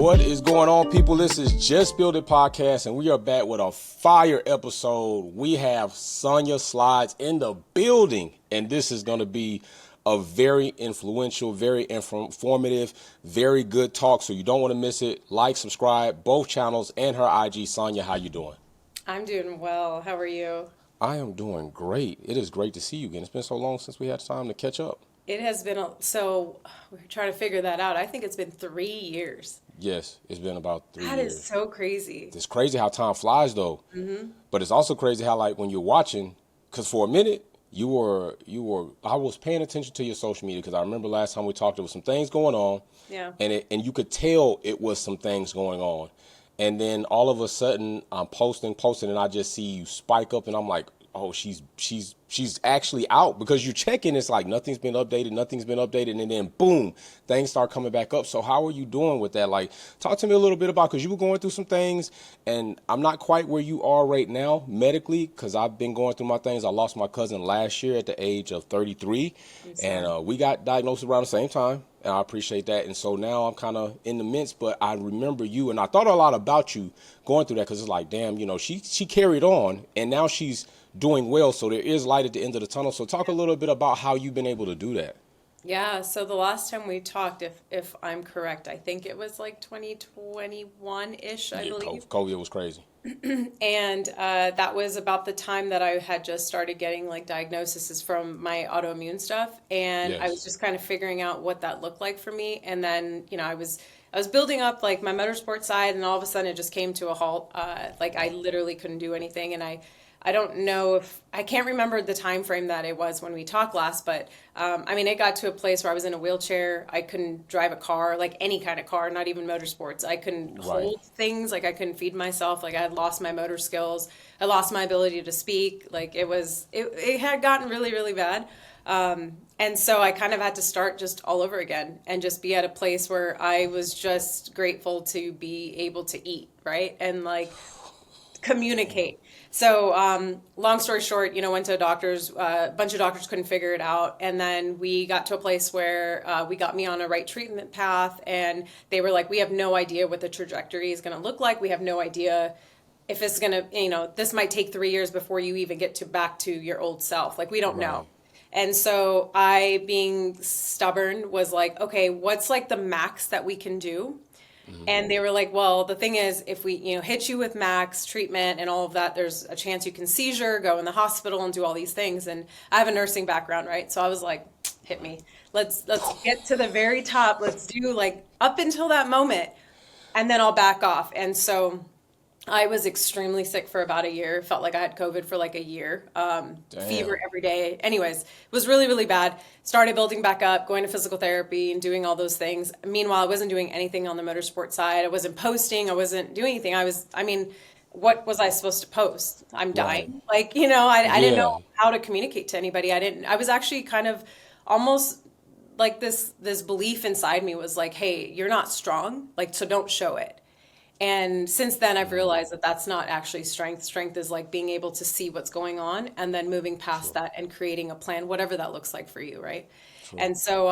What is going on, people? This is Just Build It Podcast, and we are back with a fire episode. We have Sonya Slidez in the building, and this is going to be a very influential, very informative, very good talk, so you don't want to miss it. Like, subscribe, both channels, and her IG. Sonya, how you doing? I'm doing well. How are you? I am doing great. It is great to see you again. It's been so long since we had time to catch up. It has been, so we're trying to figure that out. I think it's been 3 years. Yes, it's been about 3 years. That is so crazy. It's crazy how time flies, though. But it's also crazy how, like, when you're watching, because for a minute, I was paying attention to your social media, because I remember last time we talked, there was some things going on. Yeah. And you could tell it was some things going on. And then all of a sudden, I'm posting, and I just see you spike up, and I'm like, oh, she's actually out, because you're checking. It's like nothing's been updated, and then boom, things start coming back up. So how are you doing with that? Like, talk to me a little bit about, because you were going through some things, and I'm not quite where you are right now medically, because I've been going through my things. I lost my cousin last year at the age of 33, and we got diagnosed around the same time, and I appreciate that. And so now I'm kind of in the midst, but I remember you, and I thought a lot about you going through that, because it's like, damn, she carried on, and now she's doing well, so there is light at the end of the tunnel. So talk a little bit about how you've been able to do that. Yeah, so the last time we talked, if I'm correct, I think it was like 2021-ish, I believe. COVID was crazy. And that was about the time that I had just started getting like diagnoses from my autoimmune stuff, and I was just kind of figuring out what that looked like for me. And then, I was building up like my motorsport side, and all of a sudden it just came to a halt. Like I literally couldn't do anything, and I don't know I can't remember the time frame that it was when we talked last, but it got to a place where I was in a wheelchair. I couldn't drive a car, like any kind of car, not even motorsports. I couldn't hold things, like I couldn't feed myself. Like I had lost my motor skills. I lost my ability to speak. Like it had gotten really, really bad. And so I kind of had to start just all over again and just be at a place where I was just grateful to be able to eat, right? And like communicate. So long story short, went to doctors, a bunch of doctors couldn't figure it out. And then we got to a place where we got me on a right treatment path, and they were like, we have no idea what the trajectory is going to look like. We have no idea if it's going to, this might take 3 years before you even get back to your old self. Like, we don't know. And so I, being stubborn, was like, okay, what's like the max that we can do? And they were like, well, the thing is, if we, hit you with max treatment and all of that, there's a chance you can seizure, go in the hospital and do all these things. And I have a nursing background, right? So I was like, hit me. Let's get to the very top. Let's do like up until that moment, and then I'll back off. And so I was extremely sick for about a year. Felt like I had COVID for like a year. Fever every day. Anyways, it was really, really bad. Started building back up, going to physical therapy and doing all those things. Meanwhile, I wasn't doing anything on the motorsport side. I wasn't posting. I wasn't doing anything. What was I supposed to post? I'm dying. Like, I didn't know how to communicate to anybody. I was actually kind of almost like this belief inside me was like, hey, you're not strong. Like, so don't show it. And since then, I've realized that that's not actually strength. Strength is like being able to see what's going on and then moving past that and creating a plan, whatever that looks like for you, right? And so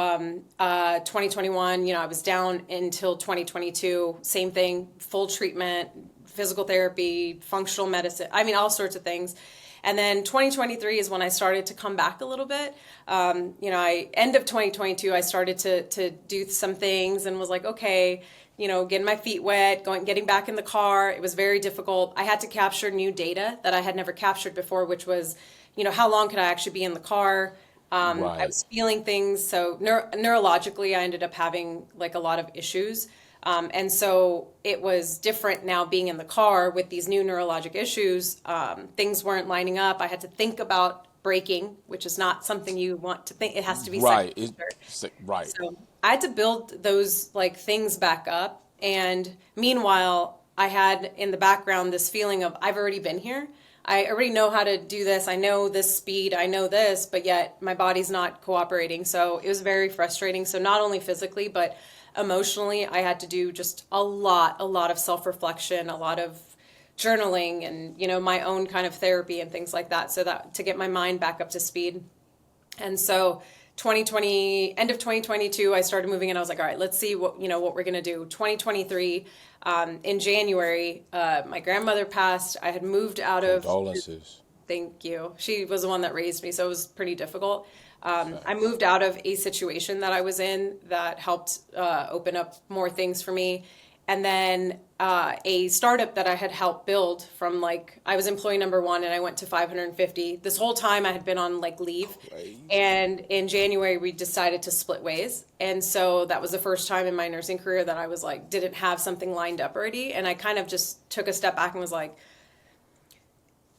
2021, I was down until 2022, same thing, full treatment, physical therapy, functional medicine, all sorts of things. And then 2023 is when I started to come back a little bit. End of 2022, I started to do some things and was like, okay, getting my feet wet, getting back in the car. It was very difficult. I had to capture new data that I had never captured before, which was, how long could I actually be in the car? I was feeling things. So neurologically, I ended up having like a lot of issues. And so it was different now being in the car with these new neurologic issues. Things weren't lining up. I had to think about braking, which is not something you want to think. It has to be right. Right. So I had to build those like things back up. And meanwhile, I had in the background this feeling of I've already been here. I already know how to do this. I know this speed. I know this, but yet my body's not cooperating. So it was very frustrating. So not only physically, but emotionally, I had to do just a lot of self-reflection, a lot of journaling and, my own kind of therapy and things like that. So that to get my mind back up to speed. And so 2020, end of 2022, I started moving and I was like, all right, let's see what we're going to do. 2023, in January, my grandmother passed. I had moved out of. Condolences. Thank you. She was the one that raised me, so it was pretty difficult. I moved out of a situation that I was in that helped open up more things for me. And then a startup that I had helped build from like, I was employee number 1 and I went to 550. This whole time I had been on like leave. Crazy. And in January we decided to split ways. And so that was the first time in my nursing career that I was like, didn't have something lined up already. And I kind of just took a step back and was like,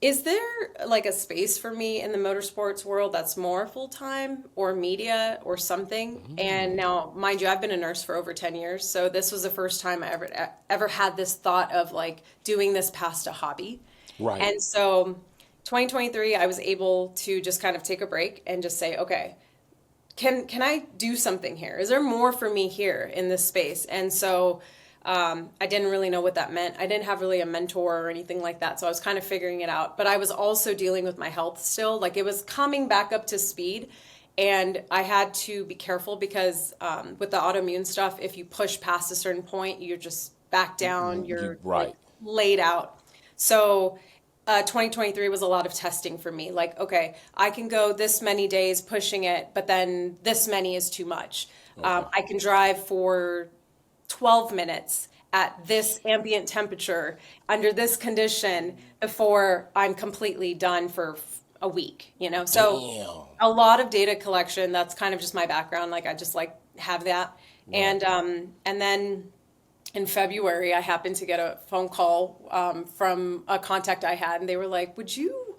is there like a space for me in the motorsports world that's more full-time or media or something? And now, mind you, I've been a nurse for over 10 years. So this was the first time I ever had this thought of like doing this past a hobby. Right. And so 2023, I was able to just kind of take a break and just say, okay, can I do something here? Is there more for me here in this space? And so I didn't really know what that meant. I didn't have really a mentor or anything like that. So I was kind of figuring it out. But I was also dealing with my health still. Like it was coming back up to speed. And I had to be careful because with the autoimmune stuff, if you push past a certain point, you're just back down. You're right. like, laid out. So 2023 was a lot of testing for me. Like, okay, I can go this many days pushing it, but then this many is too much. Okay. I can drive for 12 minutes at this ambient temperature under this condition before I'm completely done for a week, So Damn. A lot of data collection, that's kind of just my background. Like I just like have that. Right. And then in February, I happened to get a phone call from a contact I had, and they were like, would you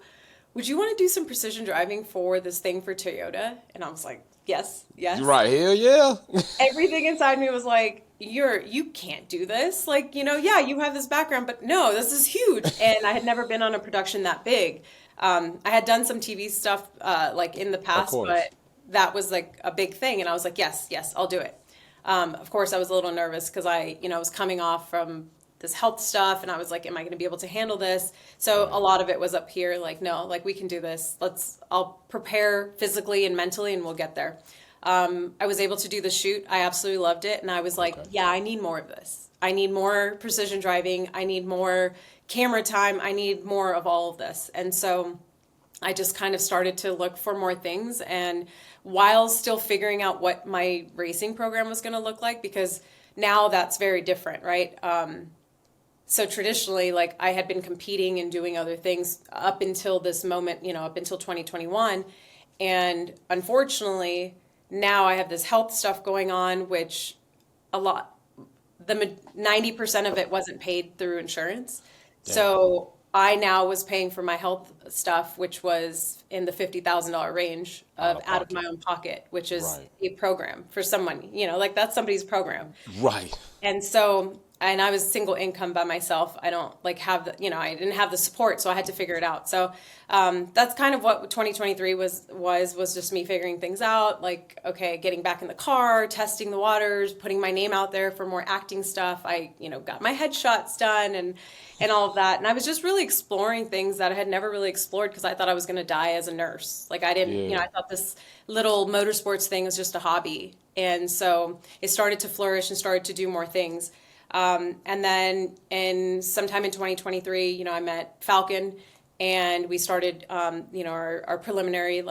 want to do some precision driving for this thing for Toyota? And I was like, yes. Right. Hell yeah. Everything inside me was like, you can't do this. Like, yeah, you have this background, but no, this is huge. And I had never been on a production that big. I had done some TV stuff like in the past, but that was like a big thing. And I was like, yes, I'll do it. Of course, I was a little nervous because I was coming off from this health stuff and I was like, am I going to be able to handle this? So a lot of it was up here, like, no, like we can do this. I'll prepare physically and mentally and we'll get there. I was able to do the shoot. I absolutely loved it. And I was like, yeah, I need more of this. I need more precision driving. I need more camera time. I need more of all of this. And so I just kind of started to look for more things. And while still figuring out what my racing program was going to look like, because now that's very different, right? So traditionally, like I had been competing and doing other things up until this moment, up until 2021. And unfortunately, now I have this health stuff going on, which the 90% of it wasn't paid through insurance. Damn. So I now was paying for my health stuff, which was in the $50,000 range out of my own pocket, which is a program for someone, like that's somebody's program. Right. And so, and I was single income by myself. I don't like have the, I didn't have the support, so I had to figure it out. So that's kind of what 2023 was just me figuring things out. Like, okay, getting back in the car, testing the waters, putting my name out there for more acting stuff. I, got my headshots done and all of that. And I was just really exploring things that I had never really explored because I thought I was going to die as a nurse. Like I didn't, I thought this little motorsports thing was just a hobby. And so it started to flourish and started to do more things. And then sometime in 2023, I met Falcon and we started, our preliminary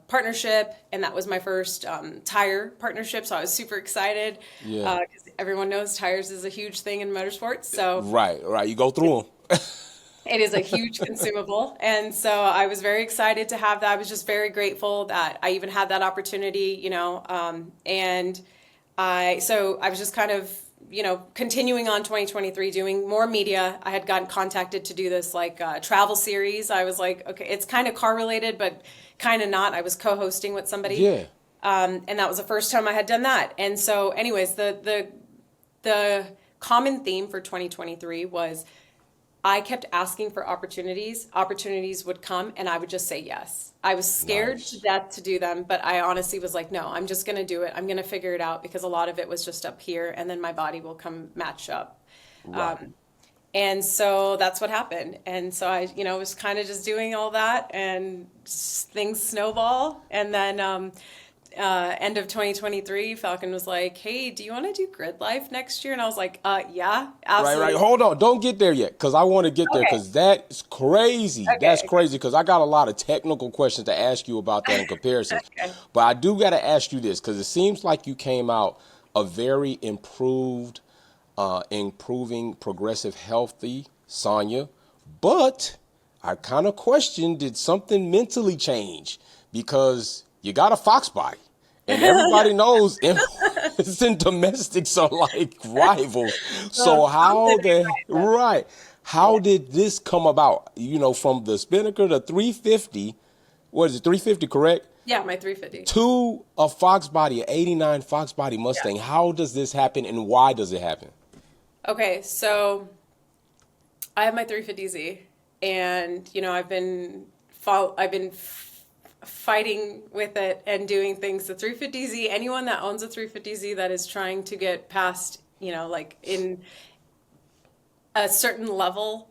partnership. And that was my first tire partnership. So I was super excited because everyone knows tires is a huge thing in motorsports. So right. You go through them. It is a huge consumable. And so I was very excited to have that. I was just very grateful that I even had that opportunity, and I was just kind of, continuing on 2023, doing more media. I had gotten contacted to do this travel series. I was like, okay, it's kind of car related, but kind of not. I was co-hosting with somebody. Yeah. And that was the first time I had done that. And so anyways, the common theme for 2023 was I kept asking for opportunities. Opportunities would come and I would just say yes. I was scared to death to do them, but I honestly was like, no, I'm just going to do it. I'm going to figure it out because a lot of it was just up here and then my body will come match up. Right. And so that's what happened. And so I, was kind of just doing all that and things snowball. And then end of 2023, Falcon was like, "Hey, do you want to do grid life next year?" And I was like, "Yeah, absolutely." Right. Hold on. Don't get there yet, because I want to get there, Okay. because that's crazy. That's Okay. crazy, because I got a lot of technical questions to ask you about that in comparisons. Okay. But I do got to ask you this, because it seems like you came out a very improving, progressive, healthy Sonya. But I kind of question, did something mentally change? Because you got a Fox body. And everybody knows imports and domestics are like rivals. So how did this come about? You know, from the Spinnaker to 350, what is it, 350, correct? Yeah, my 350. To a Fox body, an 89 Fox body Mustang. Yeah. How does this happen, and why does it happen? Okay, so I have my 350Z, and I've been fighting with it and doing things. The 350Z, anyone that owns a 350Z that is trying to get past, like in a certain level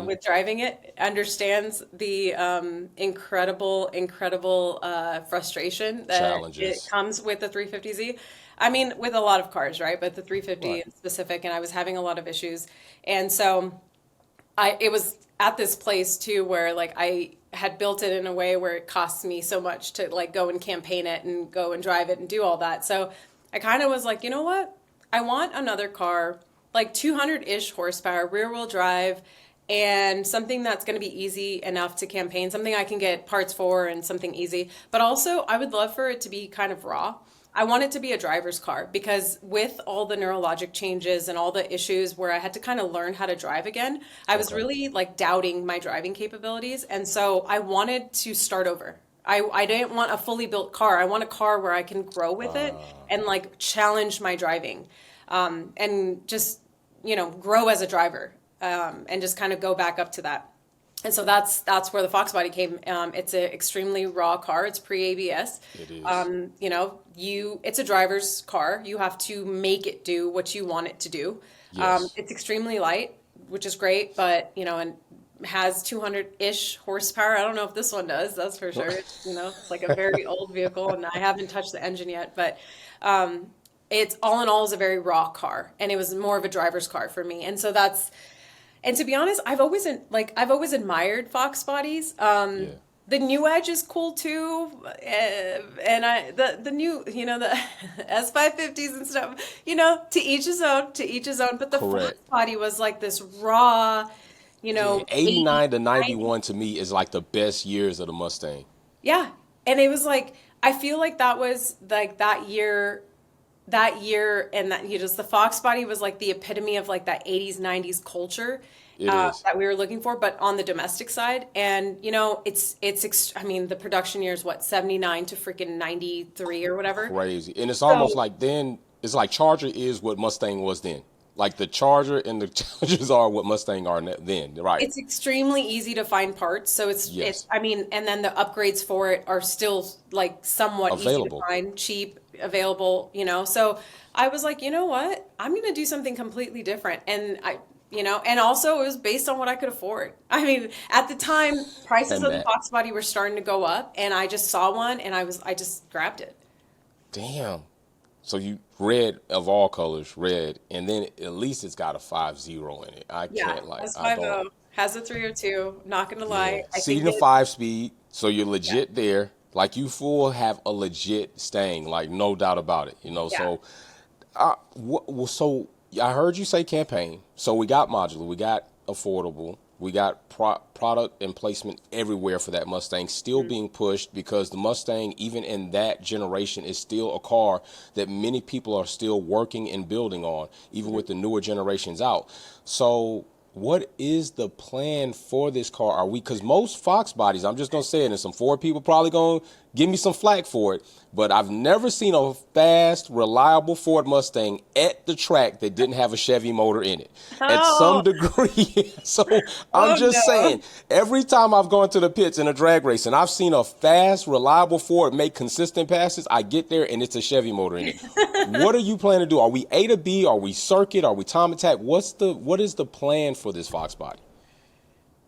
with driving it, understands the incredible frustration that Challenges. it comes with the 350Z. I mean, with a lot of cars, right? But the 350 Right. in specific, and I was having a lot of issues. And so it was at this place too where like I had built it in a way where it costs me so much to like go and campaign it and go and drive it and do all that. So I kind of was like, you know what? I want another car, like 200-ish horsepower, rear wheel drive, and something that's going to be easy enough to campaign, something I can get parts for and something easy. But also I would love for it to be kind of raw. I want it to be a driver's car because with all the neurologic changes and all the issues where I had to kind of learn how to drive again, I was really like doubting my driving capabilities. And so I wanted to start over. I didn't want a fully built car. I want a car where I can grow with it and like challenge my driving and just, grow as a driver and just kind of go back up to that. And so that's where the Fox body came. It's an extremely raw car. It's pre-ABS. It is. It's a driver's car. You have to make it do what you want it to do. Yes. It's extremely light, which is great, but and has 200-ish horsepower. I don't know if this one does. That's for sure. It's like a very old vehicle, and I haven't touched the engine yet. But it's all in all is a very raw car, and it was more of a driver's car for me. And so that's. And to be honest, I've always admired Fox bodies. The new Edge is cool too, and the new the S550s and stuff. To each his own. To each his own. But the Fox body was like this raw. 89 to 91 to me is like the best years of the Mustang. Yeah, and it was like I feel like that was like that year. And that the Fox body was like the epitome of like that 80s 90s culture that we were looking for, but on the domestic side. And the production year is what, 79 to freaking 93 or whatever. Crazy. And it's almost like then it's like Charger is what Mustang was then. Like the Charger and the Chargers are what Mustang are then, right? It's extremely easy to find parts, so it's and then the upgrades for it are still like somewhat available. Easy to find, cheap, available, So I was like, you know what? I'm going to do something completely different, and and also it was based on what I could afford. I mean, at the time, prices of the Fox body were starting to go up, and I just saw one, and I just grabbed it. Damn. So you red of all colors, red, and then at least it's got a 5.0 in it. I can't like. Has 5.0, has a 302. Not gonna lie. Yeah. Seating a 5-speed, so you're legit there. Like you full have a legit Stang, like no doubt about it. So, so I heard you say campaign. So we got modular, we got affordable. We got product and placement everywhere for that Mustang still being pushed because the Mustang, even in that generation, is still a car that many people are still working and building on, even with the newer generations out. So what is the plan for this car? Are we, because most Fox bodies, I'm just going to say it, and some Ford people probably going to give me some flack for it, but I've never seen a fast, reliable Ford Mustang at the track that didn't have a Chevy motor in it at some degree. So I'm just saying, every time I've gone to the pits in a drag race and I've seen a fast, reliable Ford make consistent passes, I get there and it's a Chevy motor in it. What are you planning to do? Are we A to B? Are we circuit? Are we time attack? What is the plan for this Fox body?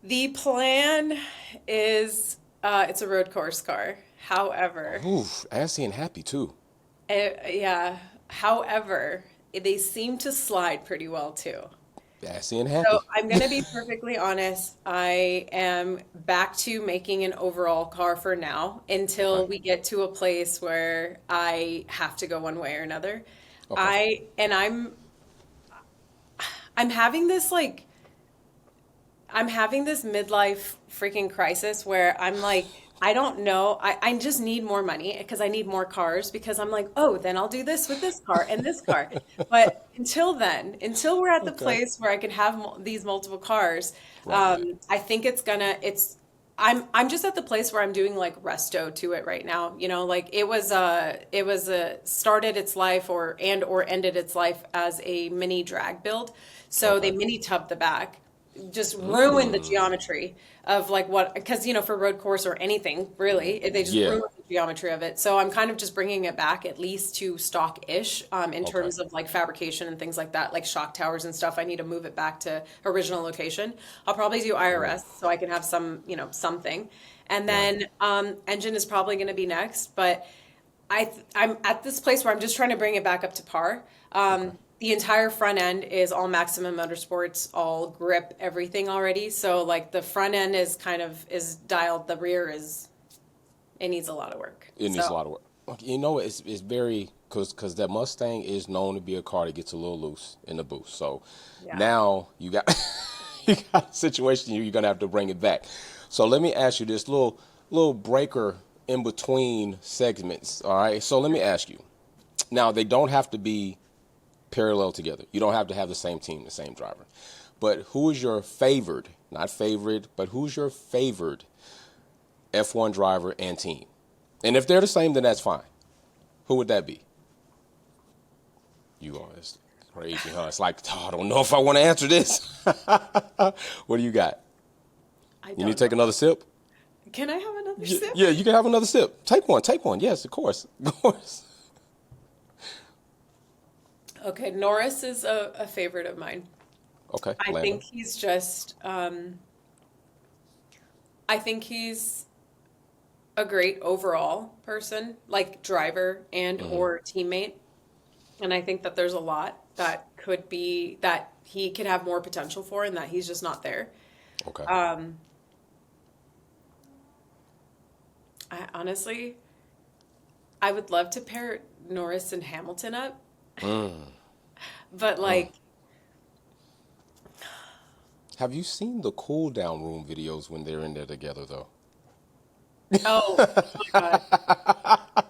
The plan is it's a road course car. However, Oof, assy and happy too. yeah. However, they seem to slide pretty well too. Assy and So happy. I'm going to be perfectly honest. I am back to making an overall car for now Okay. until we get to a place where I have to go one way or another. Okay. I'm having this like I'm having this midlife freaking crisis where I'm like, I don't know. I just need more money because I need more cars because I'm like, oh, then I'll do this with this car and this car. But until then, until we're at the Okay. place where I can have these multiple cars, Right. Right. I think I'm just at the place where I'm doing like resto to it right now. You know, like it was started its life or ended its life as a mini drag build. So they Okay. mini tubbed the back, just ruin the Mm. geometry of like what, because for road course or anything really they just Yeah. ruin the geometry of it. So I'm kind of just bringing it back at least to stock-ish, in Okay. terms of like fabrication and things like that, like shock towers and stuff. I need to move it back to original location. I'll probably do IRS so I can have some, something, and Right. then engine is probably going to be next. But I'm at this place where I'm just trying to bring it back up to par. Okay. The entire front end is all Maximum Motorsports, all grip, everything already. So like the front end is dialed. The rear it needs a lot of work. It needs a So lot of work. Okay, it's very because that Mustang is known to be a car that gets a little loose in the boost. So yeah. now you got you got a situation you're gonna have to bring it back. So let me ask you this little breaker in between segments. All right. So let me ask you. Now they don't have to be parallel together. You don't have to have the same team, the same driver. But who is your favored, not favorite, but who's your favored F1 driver and team? And if they're the same, then that's fine. Who would that be? You are it's crazy, huh? It's like, oh, I don't know if I want to answer this. What do you got? I You need don't to take know. another sip? Can I have another sip? Yeah, you can have another sip. Take one, take one. Yes, of course. Of course. Okay, Norris is a favorite of mine. Okay, I think Lando. he's just, I think he's a great overall person, like driver and or teammate. And I think that there's a lot that he could have more potential for and that he's just not there. Okay. I honestly, I would love to pair Norris and Hamilton up, but like, Have you seen the cool down room videos when they're in there together, though? oh my God.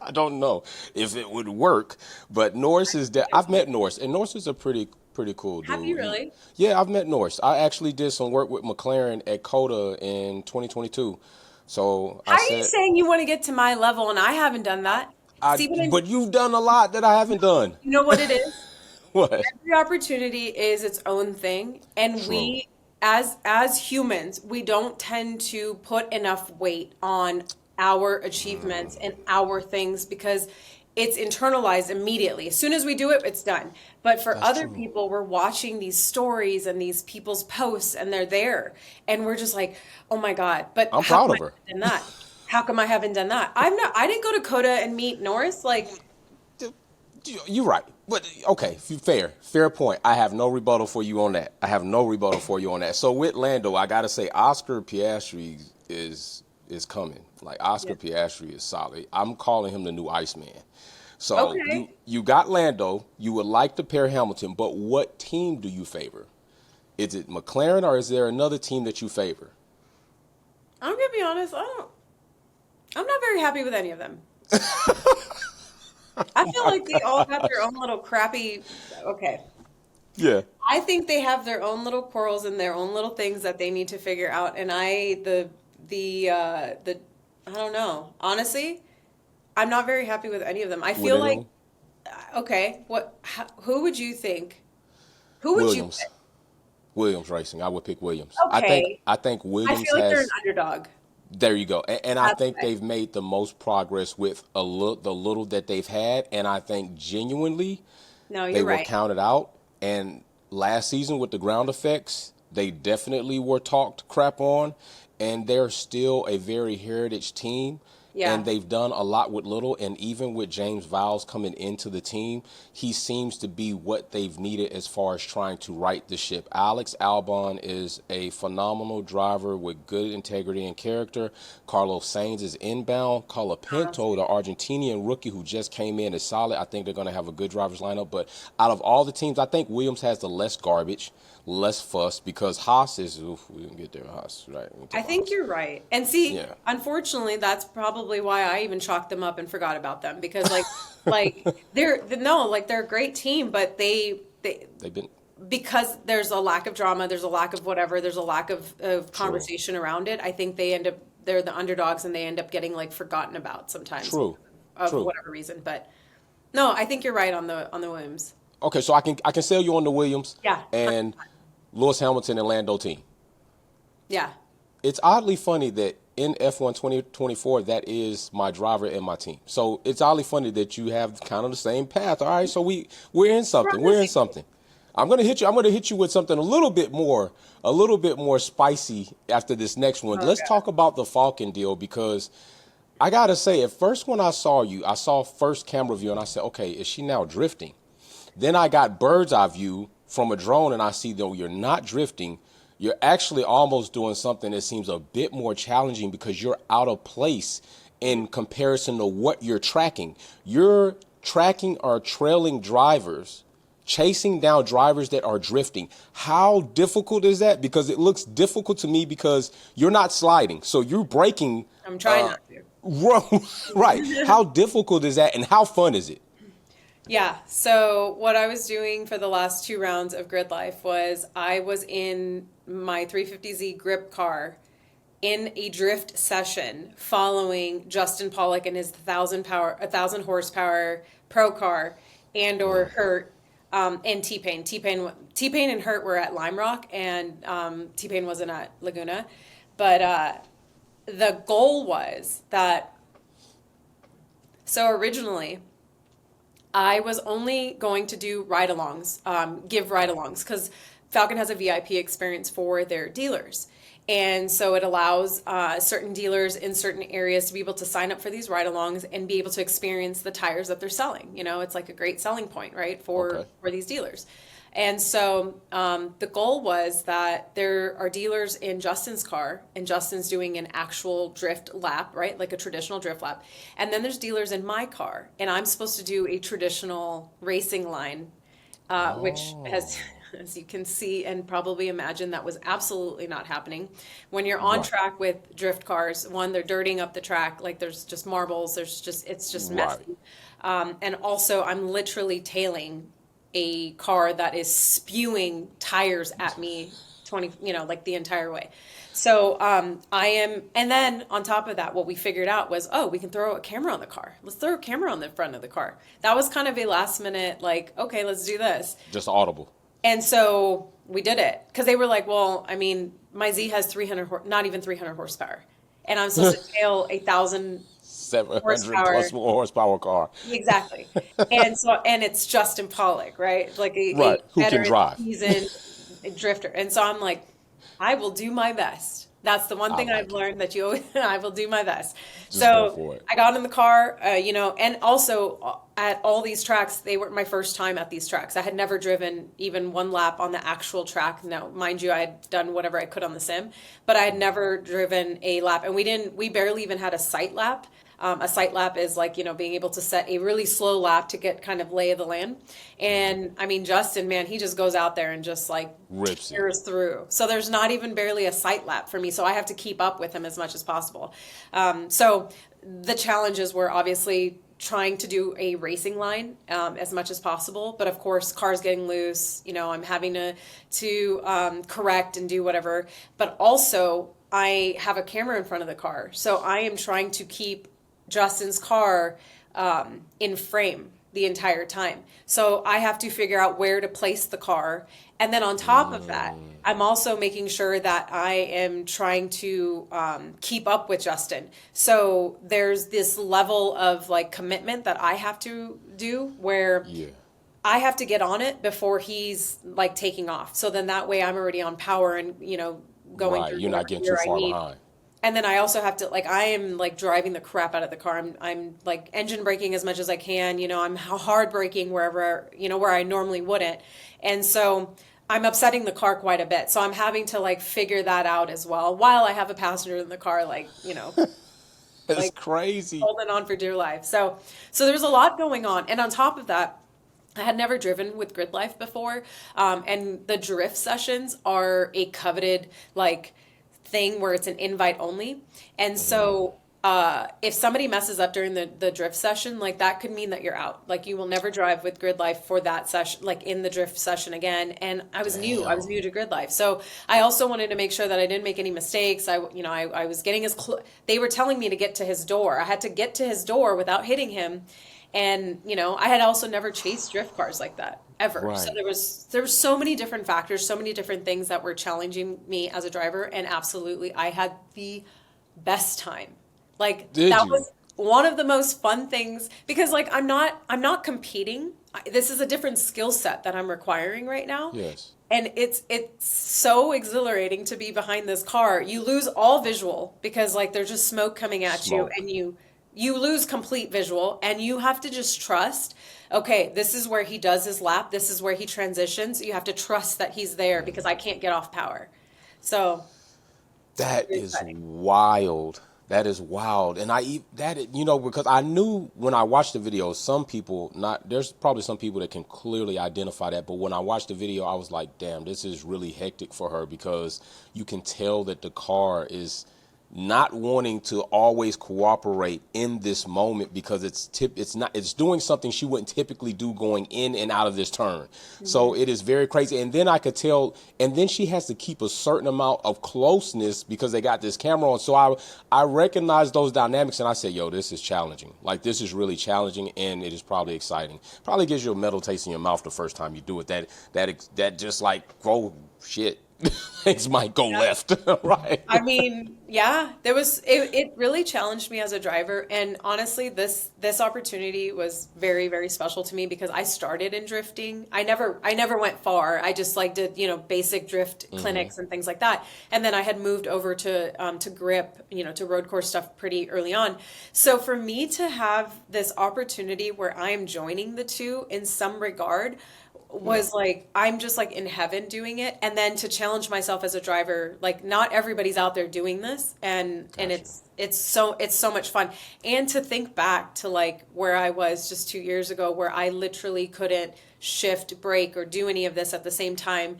I don't know if it would work, but Norris is that I've met Norris, and Norris is a pretty cool Have you dude. really? Yeah, I've met Norris. I actually did some work with McLaren at Coda in 2022. So How I are you said, saying you want to get to my level and I haven't done that? See what I'm, but you've done a lot that I haven't done. you know what it is? What? Every opportunity is its own thing, and True. we as humans, we don't tend to put enough weight on our achievements and our things because it's internalized immediately. As soon as we do it, it's done. But for That's other true. people, we're watching these stories and these people's posts and they're there and we're just like, "Oh my God, but I'm how proud come I of her. haven't done that? How come I haven't done that? I didn't go to Coda and meet Norris like You're right. But okay, fair point. I have no rebuttal for you on that. I have no rebuttal for you on that. So with Lando, I gotta say Oscar Piastri is coming. Like yeah. Oscar Piastri is solid. I'm calling him the new Iceman. So you Okay. you got Lando. You would like to pair Hamilton, but what team do you favor? Is it McLaren or is there another team that you favor? I'm gonna be honest, I'm not very happy with any of them. I feel like they all got their own little crappy. Okay. Yeah. I think they have their own little quarrels and their own little things that they need to figure out. And the I don't know. Honestly, I'm not very happy with any of them. I With feel like anyone? okay, who would you think? Who would you Williams. pick? Williams Racing. I would pick Williams. I think Okay. I think I Williams feel like they're an has. underdog. There you go. And I That's think why. they've made the most progress with the little that they've had. And I think genuinely No, they you're were right. counted out. And last season with the ground effects, they definitely were talked crap on. And they're still a very heritage team. Yeah. And they've done a lot with little, and even with James Vowles coming into the team, he seems to be what they've needed as far as trying to right the ship. Alex Albon is a phenomenal driver with good integrity and character. Carlos Sainz is inbound. Colapinto, the Argentinian rookie who just came in, is solid. I think they're going to have a good drivers lineup. But out of all the teams, I think Williams has the less garbage, less fuss, because Haas is, we didn't get there, Haas, right? I think you're right. And see, unfortunately, that's probably why I even chalked them up and forgot about them, because they're a great team, but they've been, because there's a lack of drama, there's a lack of whatever, there's a lack of conversation around it. I think they're the underdogs, and they end up getting like forgotten about sometimes. True. Whatever reason. But no, I think you're right on the Williams. Okay, so I can sell you on the Williams. Yeah. And Lewis Hamilton and Lando team. Yeah. It's oddly funny that in F1 2024, that is my driver and my team. So it's oddly funny that you have kind of the same path. All right, so we're in something. We're in something. I'm gonna hit you with something a little bit more spicy after this next one. Okay. Let's talk about the Falcon deal, because I gotta say, at first when I saw first camera view, and I said, okay, is she now drifting? Then I got bird's eye view from a drone, and I see that you're not drifting. You're actually almost doing something that seems a bit more challenging, because you're out of place in comparison to what you're tracking. You're tracking or trailing drivers, chasing down drivers that are drifting. How difficult is that? Because it looks difficult to me, because you're not sliding. So you're braking. I'm trying not to. Right. How difficult is that, and how fun is it? Yeah. So what I was doing for the last 2 rounds of Grid Life was I was in my 350Z grip car in a drift session following Justin Pollock and his 1,000 horsepower pro car or Hurt and T-Pain. T-Pain and Hurt were at Lime Rock, and T-Pain wasn't at Laguna. But the goal was that, so originally I was only going to do ride-alongs, give ride-alongs, because Falcon has a VIP experience for their dealers. And so it allows certain dealers in certain areas to be able to sign up for these ride-alongs and be able to experience the tires that they're selling. You know, it's like a great selling point, right, for these dealers. And so the goal was that there are dealers in Justin's car, and Justin's doing an actual drift lap, right? Like a traditional drift lap. And then there's dealers in my car, and I'm supposed to do a traditional racing line, which has, as you can see and probably imagine, that was absolutely not happening. When you're on track with drift cars, one, they're dirtying up the track, like there's just marbles, it's just messy. And also I'm literally tailing a car that is spewing tires at me like the entire way. So and then on top of that, what we figured out was, we can throw a camera on the car. Let's throw a camera on the front of the car. That was kind of a last minute, like, okay, let's do this. Just audible. And so we did it, because they were like, well, I mean, my Z has not even 300 horsepower, and I'm supposed to tail 1,700 plus more horsepower car. Exactly. And it's Justin Pollock, right? Like a who can drive, seasoned drifter. And so I'm like, I will do my best. That's the one thing I've learned, that I will do my best. So I got in the car, and also at all these tracks, they were my first time at these tracks. I had never driven even one lap on the actual track. Now, mind you, I had done whatever I could on the sim, but I had never driven a lap, and we barely even had a sight lap. A sight lap is like, being able to set a really slow lap to get kind of lay of the land. And I mean, Justin, man, he just goes out there and just like tears through. So there's not even barely a sight lap for me. So I have to keep up with him as much as possible. So the challenges were obviously trying to do a racing line as much as possible. But of course, cars getting loose, I'm having to correct and do whatever. But also I have a camera in front of the car. So I am trying to keep Justin's car in frame the entire time. So I have to figure out where to place the car. And then on top of that, I'm also making sure that I am trying to keep up with Justin. So there's this level of like commitment that I have to do where I have to get on it before he's like taking off. So then that way I'm already on power and, going through. You're not getting too far behind. and then I also have to, like, I am like driving the crap out of the car. I'm like engine braking as much as I can. You know, I'm hard braking wherever, you know, where I normally wouldn't. And so I'm upsetting the car quite a bit. So I'm having to like figure that out as well while I have a passenger in the car, like, you know, That's like crazy. holding on for dear life. So there's a lot going on. And on top of that, I had never driven with gridlife before, and the drift sessions are a coveted like thing where it's an invite only. And so if somebody messes up during the drift session, like that could mean that you're out. Like you will never drive with gridlife for that session, like in the drift session again. And I was Damn. new to gridlife, so I also wanted to make sure that I didn't make any mistakes. I was getting they were telling me to get to his door. I had to get to his door without hitting him. And, you know, I had also never chased drift cars like that ever. So Right. there was so many different factors, so many different things that were challenging me as a driver, and absolutely I had the best time. Like Did that you? was one of the most fun things because like I'm not competing. This is a different skill set that I'm requiring right now. Yes. And it's so exhilarating to be behind this car. You lose all visual because like there's just smoke coming at you, Smoke. and you lose complete visual, and you have to just trust, okay, this is where he does his lap, this is where he transitions. You have to trust that he's there because I can't get off power. So, That very is exciting. wild. That is wild. And you know, because I knew when I watched the video, some people, not, there's probably some people that can clearly identify that. But when I watched the video, I was like, damn, this is really hectic for her because you can tell that the car is not wanting to always cooperate in this moment because it's doing something she wouldn't typically do going in and out of this turn. So it is very crazy. And then I could tell, and then she has to keep a certain amount of closeness because they got this camera on. So I recognized those dynamics and I said, yo, this is challenging. Like this is really challenging, and it is probably exciting. Probably gives you a metal taste in your mouth the first time you do it. That just like, oh shit. Things might go Yeah. left, right? I mean, yeah, it really challenged me as a driver, and honestly, this opportunity was very, very special to me because I started in drifting. I never went far. I just like did, you know, basic drift clinics and things like that. And then I had moved over to grip, you know, to road course stuff pretty early on. So for me to have this opportunity where I am joining the two in some regard Yeah, was like I'm just like in heaven doing it, and then to challenge myself as a driver, like not everybody's out there doing this, and gotcha. it's so much fun. And to think back to like where I was just 2 years ago, where I literally couldn't shift, brake, or do any of this at the same time,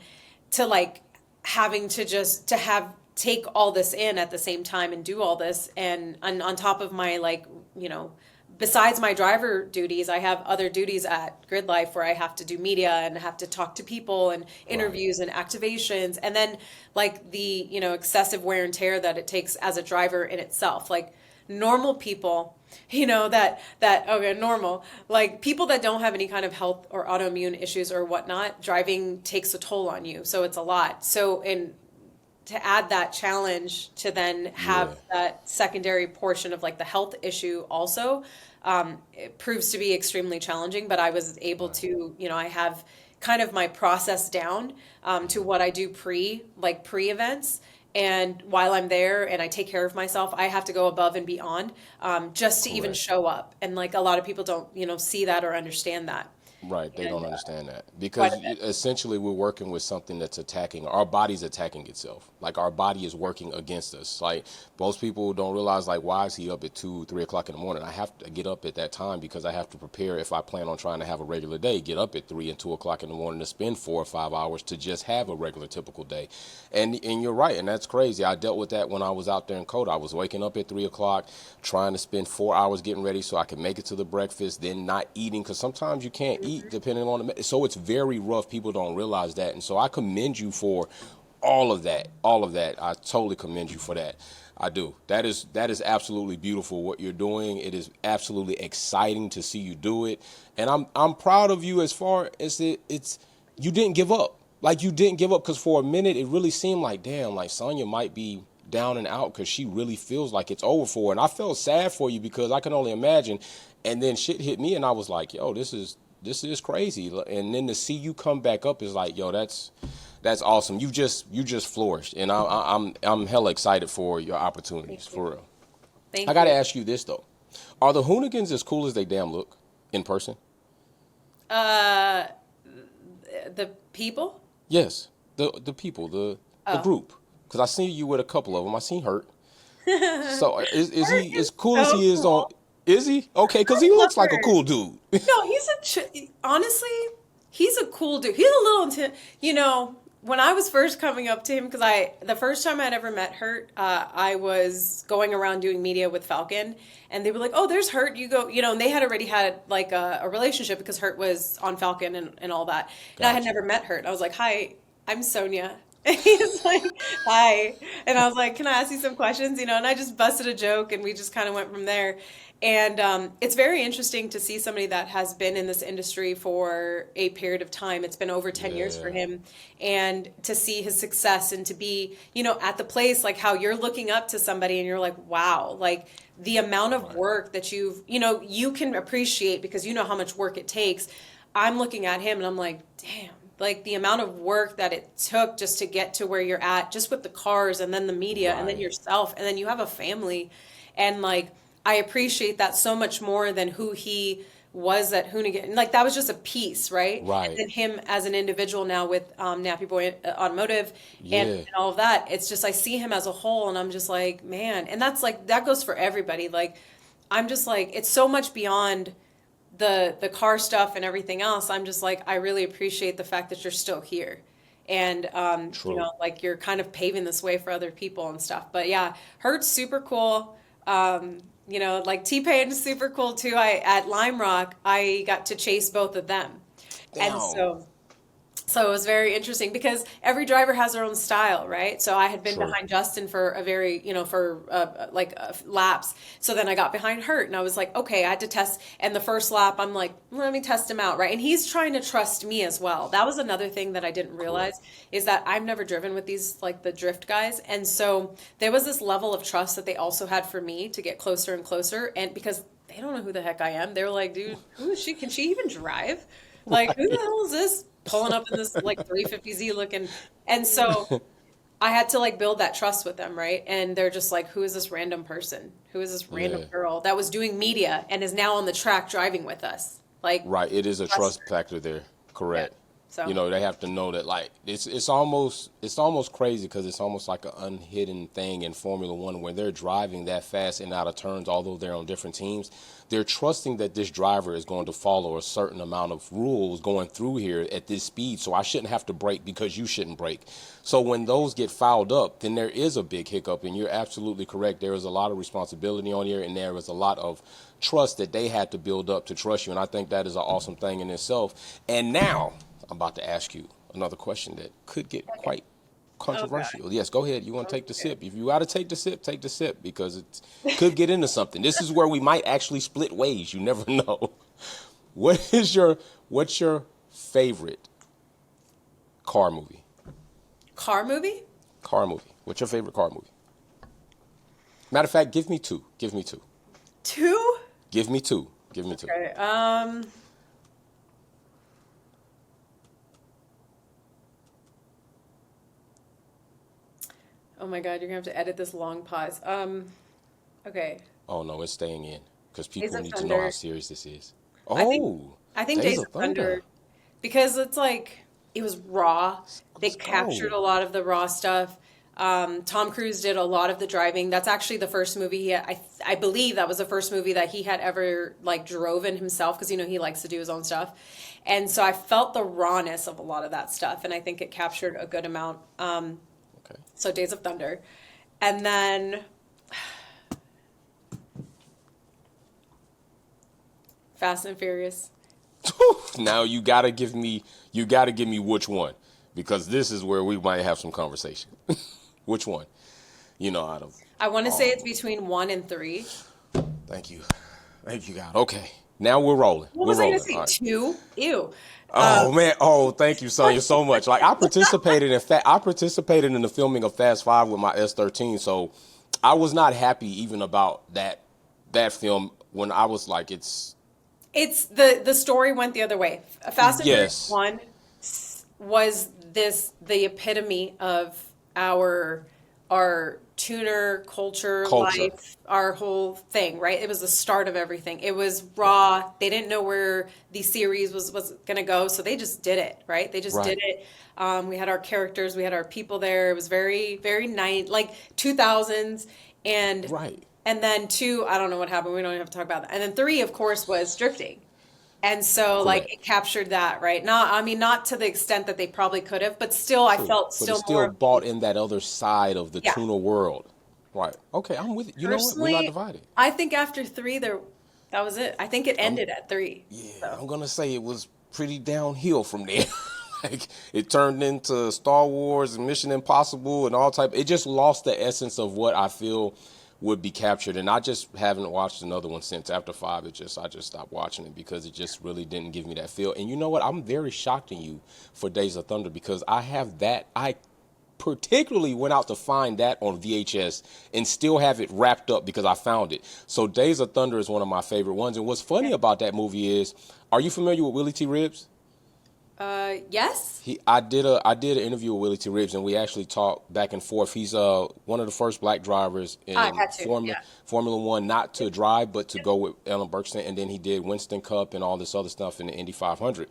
to like having to just to have take all this in at the same time and do all this, and on top of my like, you know, besides my driver duties, I have other duties at gridlife where I have to do media and have to talk to people and Right. interviews and activations, and then like the, you know, excessive wear and tear that it takes as a driver in itself. Like normal people, you know, that okay, normal, like people that don't have any kind of health or autoimmune issues or whatnot, driving takes a toll on you, so it's a lot. So, and to add that challenge to then Yeah. have that secondary portion of like the health issue also, it proves to be extremely challenging. But I was able Right. to, you know, I have kind of my process down, to what I do pre events. And while I'm there and I take care of myself, I have to go above and beyond, just to even Correct. show up. And like a lot of people don't, you know, see that or understand that. Right, they And don't understand that quite because a bit. essentially we're working with something that's attacking our body's attacking itself. Like our body is working against us. Like most people don't realize, like, why is he up at 2, 3 o'clock in the morning? I have to get up at that time because I have to prepare if I plan on trying to have a regular day. Get up at 3 and 2 o'clock in the morning to spend 4 or 5 hours to just have a regular typical day. And you're right, and that's crazy. I dealt with that when I was out there in Coda. I was waking up at 3 o'clock, trying to spend 4 hours getting ready so I could make it to the breakfast, then not eating because sometimes you can't eat depending on so it's very rough. People don't realize that, and so I commend you for all of that. All of that. I totally commend you for that. I do. That is absolutely beautiful what you're doing. It is absolutely exciting to see you do it, and I'm proud of you as far as it's you didn't give up. Like you didn't give up because for a minute it really seemed like, damn, like Sonya might be down and out because she really feels like it's over for her. And I felt sad for you because I can only imagine. And then shit hit me and I was like, yo, this is this is crazy. And then to see you come back up is like, yo, that's awesome. You just flourished, and I'm hella excited for your opportunities, for real. Thank I got to you. ask you this though: are the Hoonigans as cool as they damn look in person? The people? Yes, the people, the group. Because I seen you with a couple of them. I seen Hurt. So is he as cool as So he is on? cool. Is he? Okay, because he Love looks like a her. cool dude. No, honestly, he's a cool dude. He's a little when I was first coming up to him, because the first time I'd ever met Hurt, I was going around doing media with Falcon, and they were like, "Oh, there's Hurt. You go," and they had already had like a relationship because Hurt was on Falcon and all that, and I had Gotcha. never met Hurt. I was like, "Hi, I'm Sonya." And he's like, "Hi," and I was like, "Can I ask you some questions?" And I just busted a joke, and we just kind of went from there. And it's very interesting to see somebody that has been in this industry for a period of time. It's been over 10 years for Yeah. him. And to see his success and to be, at the place, like how you're looking up to somebody and you're like, wow, like the amount of Right. work that you can appreciate because you know how much work it takes. I'm looking at him and I'm like, damn, like the amount of work that it took just to get to where you're at, just with the cars and then the media and then Right. yourself. And then you have a family. And like, I appreciate that so much more than who he was at Hoonigan. Like that was just a piece, right? And Right. then him as an individual now with Nappy Boy Automotive Yeah. and all of that. It's just I see him as a whole, and I'm just like, man. And that's like that goes for everybody. Like I'm just like it's so much beyond the car stuff and everything else. I'm just like I really appreciate the fact that you're still here. And True. like you're kind of paving this way for other people and stuff. But yeah, Hurt's super cool. Like T-Pain is super cool too. At Lime Rock, I got to chase both of them. And Damn. so it was very interesting because every driver has their own style, right? So I had been True. behind Justin for a very, for laps. So then I got behind Hurt and I was like, okay, I had to test. And the first lap, I'm like, let me test him out, right? And he's trying to trust me as well. That was another thing that I didn't Correct. realize is that I've never driven with these, like the drift guys. And so there was this level of trust that they also had for me to get closer and closer. And because they don't know who the heck I am, they were like, dude, who is she? Can she even drive? Like, who the hell is this pulling up in this like 350Z looking? And so I had to like build that trust with them, right? And they're just like, who is this random person? Who is this random Yeah. girl that was doing media and is now on the track driving with us? Like, Right. It is a trust trust her. factor there. Yeah. Correct. So, They have to know that like it's almost crazy because it's almost like an unhidden thing in Formula One when they're driving that fast and out of turns, although they're on different teams, they're trusting that this driver is going to follow a certain amount of rules going through here at this speed. So I shouldn't have to brake because you shouldn't brake. So when those get fouled up, then there is a big hiccup, and you're absolutely correct. There is a lot of responsibility on here, and there is a lot of trust that they had to build up to trust you. And I think that is an awesome thing in itself. And now I'm about to ask you another question that could get quite oh God. controversial. Yes, go ahead. You want to take the Okay. sip. If you got to take the sip because it could get into something. This is where we might actually split ways. You never know. What's your favorite car movie? Car movie? Car movie. What's your favorite car movie? Matter of fact, give me two. Give me two. Two? Give me two. Give me two. Okay. Oh my God, you're gonna have to edit this long pause. Okay. Oh no, it's staying in because Days people of need to know how Thunder. serious this is. I think Oh, I think Days Days of of Thunder Thunder. because it's like it was raw. They Let's captured go. a lot of the raw stuff. Tom Cruise did a lot of the driving. That's actually the first movie I believe that was the first movie that he had ever like drove in himself because he likes to do his own stuff. And so I felt the rawness of a lot of that stuff, and I think it captured a good amount. Okay. So Days of Thunder, and then Fast and Furious. Now you gotta give me which one because this is where we might have some conversation. Which one? Out of I want to say all. it's between 1 and 3. Thank you. Thank you, God. Okay. Now we're rolling. What We're was I gonna rolling. say? All right. 2? Ew. Oh man. Oh, thank you, Sonya, so much. Like I participated in the filming of Fast Five with my S13, so I was not happy even about that film when I was like, It's the story went the other way. Fast and Furious Yes. 1 was the epitome of our our tuner culture, Culture. life, our whole thing, right? It was the start of everything. It was raw. They didn't know where the series was going to go, so they just did it, right? They just did Right. it. We had our characters, we had our people there. It was very, very nice, like 2000s, and Right. and then two, I don't know what happened. We don't even have to talk about that. And then three, of course, was drifting. And so like Correct. it captured that, right? Not, I mean, not to the extent that they probably could have, but still I True. felt But it still still more of brought the, in that other side of the yeah. tuna world. Right. Okay, I'm with you. You know what? We're not Personally, divided. I think after three there that was it. I think it I'm ended at three. Yeah, So I'm gonna say it was pretty downhill from there. Like it turned into Star Wars and Mission Impossible and all type. It just lost the essence of what I feel would be captured. And I just haven't watched another one since after five. I just stopped watching it because it just really didn't give me that feel. And you know what? I'm very shocked in you for Days of Thunder because I have that. I particularly went out to find that on VHS and still have it wrapped up because I found it. So Days of Thunder is one of my favorite ones. And what's funny okay. about that movie is, are you familiar with Willie T. Ribbs? Yes. I did an interview with Willie T. Ribbs and we actually talked back and forth. He's one of the first black drivers I in had to. Yeah. Formula One, not to drive but to Yep. go with Ellen Burstyn, and then he did Winston Cup and all this other stuff in the Indy 500.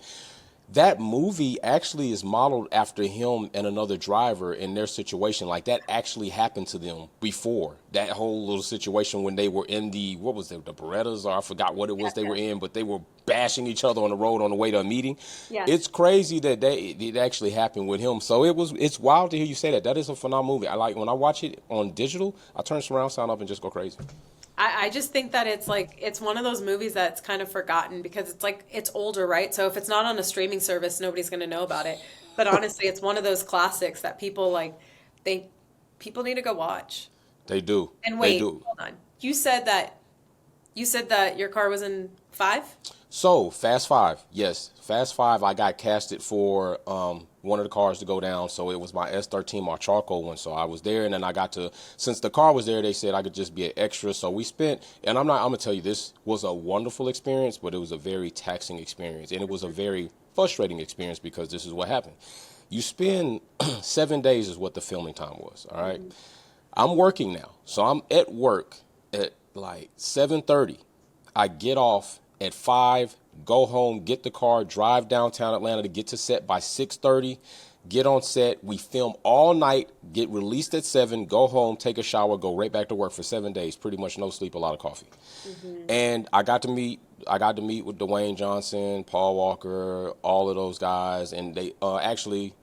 That movie actually is modeled after him and another driver in their situation. Like that actually happened to them before. That whole little situation when they were in the, what was it, the Berettas, or I forgot what it Yeah. was they Yeah. were in, but they were bashing each other on the road on the way to a meeting. Yes. It's crazy that it actually happened with him. So it's wild to hear you say that. That is a phenomenal movie. I like when I watch it on digital, I turn surround sound up and just go crazy. I just think that it's like it's one of those movies that's kind of forgotten because it's like it's older, right? So if it's not on a streaming service, nobody's going to know about it. But honestly, it's one of those classics that people like they people need to go watch. They do. And They wait, do. hold on. You said that your car was in five? So, Fast Five, yes. Fast Five, I got casted for one of the cars to go down. So, it was my S13, my charcoal one. So, I was there, and then I got to, since the car was there, they said I could just be an extra. So, we spent, and I'm going to tell you, this was a wonderful experience, but it was a very taxing experience. And it was a very frustrating experience because this is what happened. You spend 7 days, is what the filming time was, all right? I'm working now. So, I'm at work at like 7:30. I get off at 5, go home, get the car, drive downtown Atlanta to get to set by 6:30, get on set. We film all night, get released at 7, go home, take a shower, go right back to work for 7 days. Pretty much no sleep, a lot of coffee. And I got to meet with Dwayne Johnson, Paul Walker, all of those guys, and they actually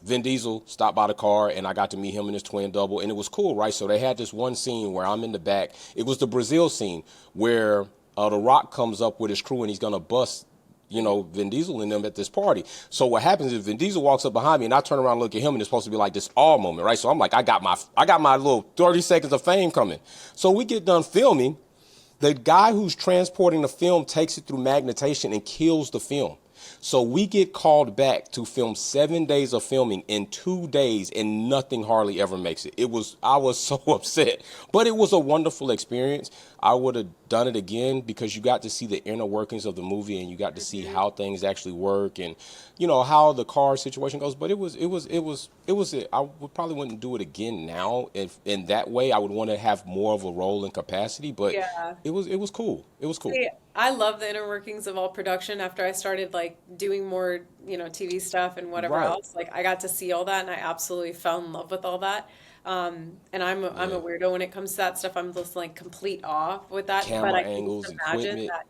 Vin Diesel stopped by the car and I got to meet him in his twin double, and it was cool, right? So they had this one scene where I'm in the back. It was the Brazil scene where The Rock comes up with his crew and he's gonna bust, Vin Diesel and them at this party. So what happens is Vin Diesel walks up behind me and I turn around and look at him and it's supposed to be like this awe moment, right? So I'm like, I got my little 30 seconds of fame coming. So we get done filming. The guy who's transporting the film takes it through magnetation and kills the film. So we get called back to film 7 days of filming in 2 days and nothing hardly ever makes it. I was so upset, but it was a wonderful experience. I would have done it again because you got to see the inner workings of the movie and you got to see how things actually work and, how the car situation goes. But I would probably wouldn't do it again now. If in that way, I would want to have more of a role and capacity, but Yeah. it was cool. It was cool. See, I love the inner workings of all production after I started like doing more, TV stuff and whatever Right. else. Like I got to see all that and I absolutely fell in love with all that. And I'm a Yeah. weirdo when it comes to that stuff. I'm just like complete awe with that. But Camera I can angles, just imagine equipment. that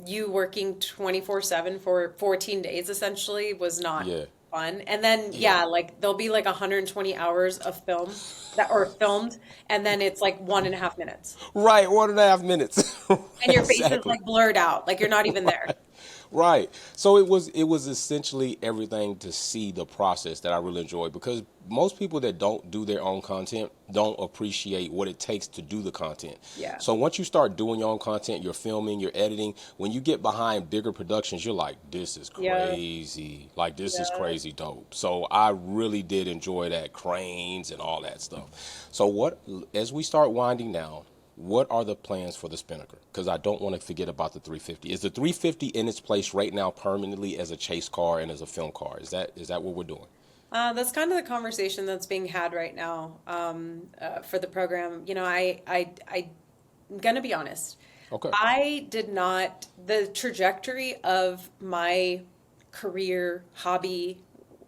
you working 24/7 for 14 days essentially was not Yeah. fun. And then Yeah. yeah, like there'll be like 120 hours of film that are filmed, and then it's like 1.5 minutes, Right, 1.5 minutes. and your face is Exactly. like blurred out, like you're not even there. Right. So it was essentially everything to see the process that I really enjoyed because most people that don't do their own content don't appreciate what it takes to do the content. Yeah. So once you start doing your own content, you're filming, you're editing, when you get behind bigger productions, you're like, this is Yeah. crazy. Like this is Yeah. crazy dope. So I really did enjoy that, cranes and all that stuff. So as we start winding down, what are the plans for the Spinnaker? Because I don't want to forget about the 350. Is the 350 in its place right now permanently as a chase car and as a film car? Is that what we're doing? That's kind of the conversation that's being had right now for the program. I'm going to be honest. Okay. I did not, the trajectory of my career, hobby,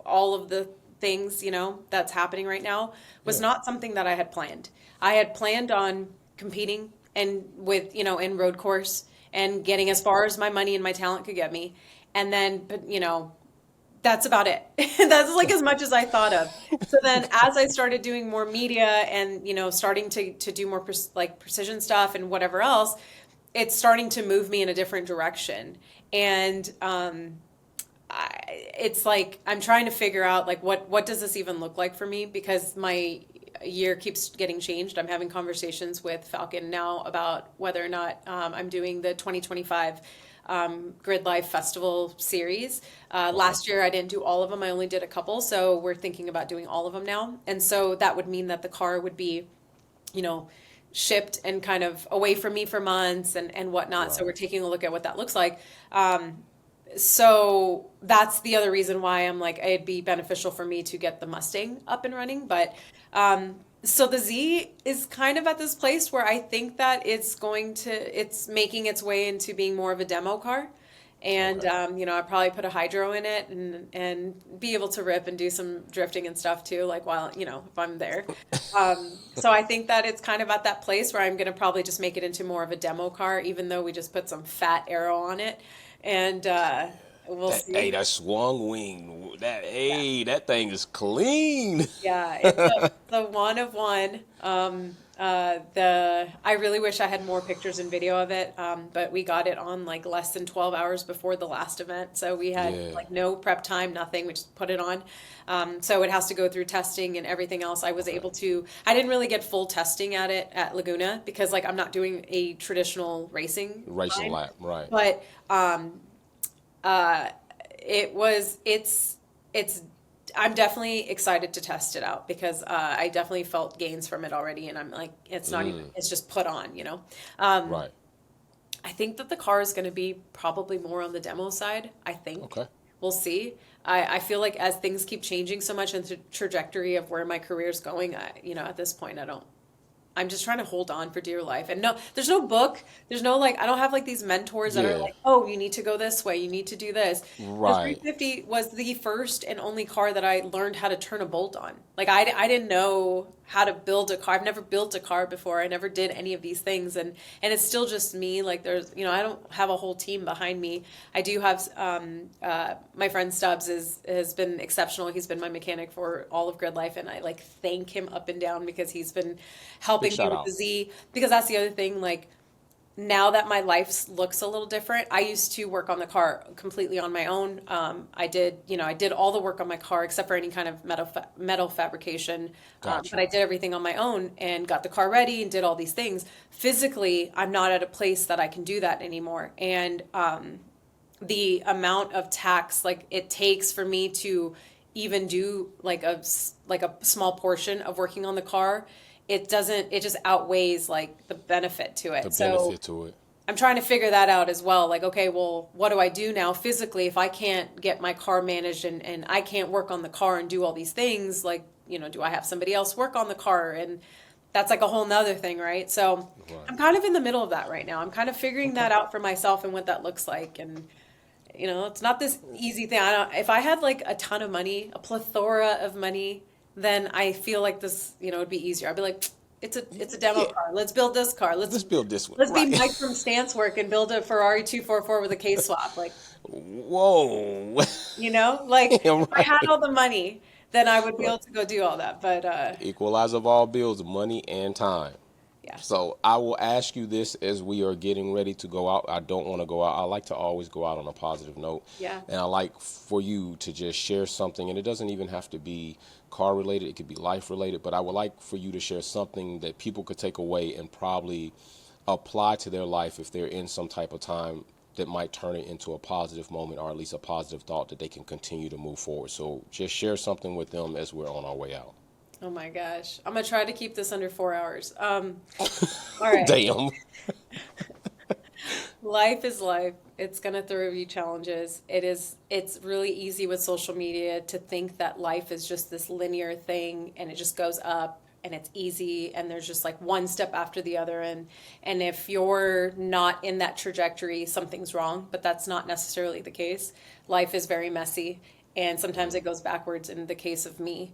all of the things, that's happening right now was not something that I had planned. I had planned on competing and with, in road course and getting as far as my money and my talent could get me. And then, but, that's about it. That's like as much as I thought of. So then as I started doing more media and, starting to do more precision stuff and whatever else, it's starting to move me in a different direction. And it's like I'm trying to figure out like what does this even look like for me, because my year keeps getting changed. I'm having conversations with Falcon now about whether or not I'm doing the 2025 Gridlife Festival series. Last year I didn't do all of them. I only did a couple. So we're thinking about doing all of them now. And so that would mean that the car would be, shipped and kind of away from me for months and whatnot. Right. So we're taking a look at what that looks like. So that's the other reason why I'm like, it'd be beneficial for me to get the Mustang up and running. But so the Z is kind of at this place where I think that it's making its way into being more of a demo car. And, okay. I probably put a hydro in it and be able to rip and do some drifting and stuff too, like while, if I'm there. So I think that it's kind of at that place where I'm going to probably just make it into more of a demo car, even though we just put some fat aero on it. And we'll see. Hey, that swung wing, that thing is clean. Yeah, it's the one of one. I really wish I had more pictures and video of it, but we got it on like less than 12 hours before the last event. So we had like no prep time, nothing. We just put it on. So it has to go through testing and everything else. I didn't really get full testing at it at Laguna because like I'm not doing a traditional racing lap, right. But I'm definitely excited to test it out because I definitely felt gains from it already, and I'm like, it's not even, it's just put on, Right. I think that the car is going to be probably more on the demo side. I think. Okay. We'll see. I feel like as things keep changing so much in the trajectory of where my career is going, at this point, I'm just trying to hold on for dear life. And no, there's no book. There's no I don't have like these mentors that are like, oh, you need to go this way. You need to do this. Right. The 350 was the first and only car that I learned how to turn a bolt on. Like I didn't know how to build a car. I've never built a car before. I never did any of these things. And it's still just me. Like there's, I don't have a whole team behind me. I do have, my friend Stubbs has been exceptional. He's been my mechanic for all of Gridlife. And I thank him up and down because he's been helping me with the Z, because that's the other thing. Like now that my life looks a little different, I used to work on the car completely on my own. I did all the work on my car except for any kind of metal fabrication. Gotcha. But I did everything on my own and got the car ready and did all these things. Physically, I'm not at a place that I can do that anymore. And the amount of tax it takes for me to even do a small portion of working on the car, it just outweighs the benefit to it. I'm trying to figure that out as well. Okay, well, what do I do now physically if I can't get my car managed and I can't work on the car and do all these things? Do I have somebody else work on the car? And that's a whole nother thing, right? So right. I'm kind of in the middle of that right now. I'm kind of figuring that out for myself and what that looks like. And, it's not this easy thing. If I had a ton of money, a plethora of money, then I feel like this, would be easier. I'd be like, it's a demo car. Let's build this car. Let's build this one. Let's be Mike from Stance Work and build a Ferrari 244 with a case swap. Whoa. Right. If I had all the money, then I would be able to go do all that. But equalizer of all bills, money and time. Yeah. So I will ask you this as we are getting ready to go out. I don't want to go out. I like to always go out on a positive note. Yeah. And I like for you to just share something, and it doesn't even have to be car related. It could be life related, but I would like for you to share something that people could take away and probably apply to their life if they're in some type of time that might turn it into a positive moment, or at least a positive thought that they can continue to move forward. So just share something with them as we're on our way out. Oh my gosh. I'm gonna try to keep this under 4 hours. All right. Damn. Life is life. It's gonna throw you challenges. It's really easy with social media to think that life is just this linear thing and it just goes up and it's easy and there's just like one step after the other, and if you're not in that trajectory, something's wrong, but that's not necessarily the case. Life is very messy and sometimes it goes backwards in the case of me.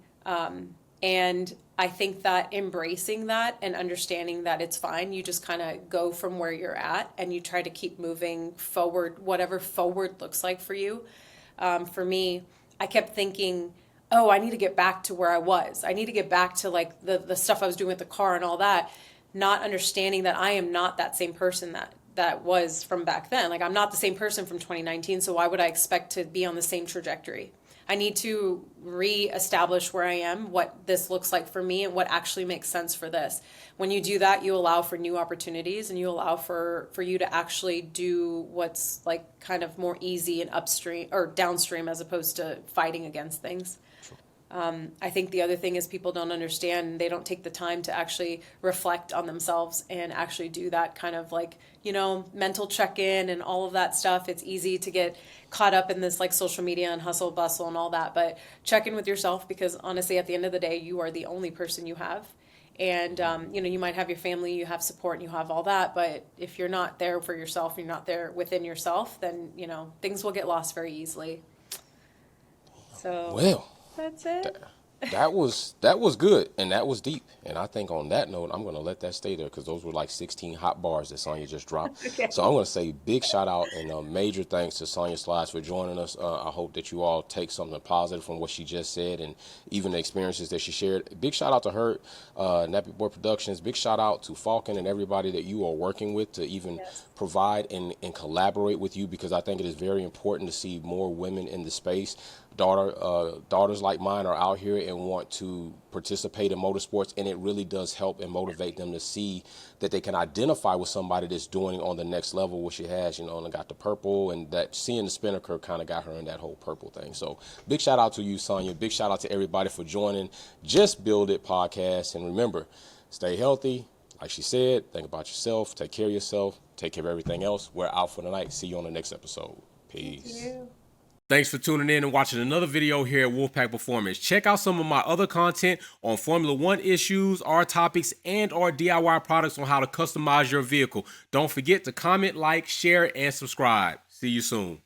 And I think that embracing that and understanding that it's fine, you just kind of go from where you're at and you try to keep moving forward, whatever forward looks like for you. For me, I kept thinking, oh, I need to get back to where I was. I need to get back to like the stuff I was doing with the car and all that, not understanding that I am not that same person that was from back then. Like I'm not the same person from 2019, so why would I expect to be on the same trajectory? I need to reestablish where I am, what this looks like for me, and what actually makes sense for this. When you do that, you allow for new opportunities and you allow for you to actually do what's like kind of more easy and upstream or downstream as opposed to fighting against things. I think the other thing is people don't understand, they don't take the time to actually reflect on themselves and actually do that kind of like, mental check-in and all of that stuff. It's easy to get caught up in this like social media and hustle bustle and all that, but check in with yourself because honestly, at the end of the day, you are the only person you have. And, you might have your family, you have support and you have all that, but if you're not there for yourself, you're not there within yourself, then, things will get lost very easily. So. Well. That's it. That was good and that was deep. And I think on that note, I'm going to let that stay there because those were like 16 hot bars that Sonya just dropped. Okay. So I'm going to say big shout out and major thanks to Sonya Slidez for joining us. I hope that you all take something positive from what she just said and even the experiences that she shared. Big shout out to her, Nappy Boy Productions. Big shout out to Falcon and everybody that you are working with to even provide and collaborate with you, because I think it is very important to see more women in the space. Daughters like mine are out here and want to participate in motorsports, and it really does help and motivate them to see that they can identify with somebody that's doing on the next level what she has, and got the purple, and that seeing the spinnaker kind of got her in that whole purple thing. So big shout out to you, Sonya. Big shout out to everybody for joining Just Build It podcast. And remember, stay healthy. Like she said, think about yourself, take care of yourself, take care of everything else. We're out for the night. See you on the next episode. Peace. Thank you. Thanks for tuning in and watching another video here at Wolfpack Performance. Check out some of my other content on Formula One issues, our topics, and our DIY products on how to customize your vehicle. Don't forget to comment, like, share, and subscribe. See you soon.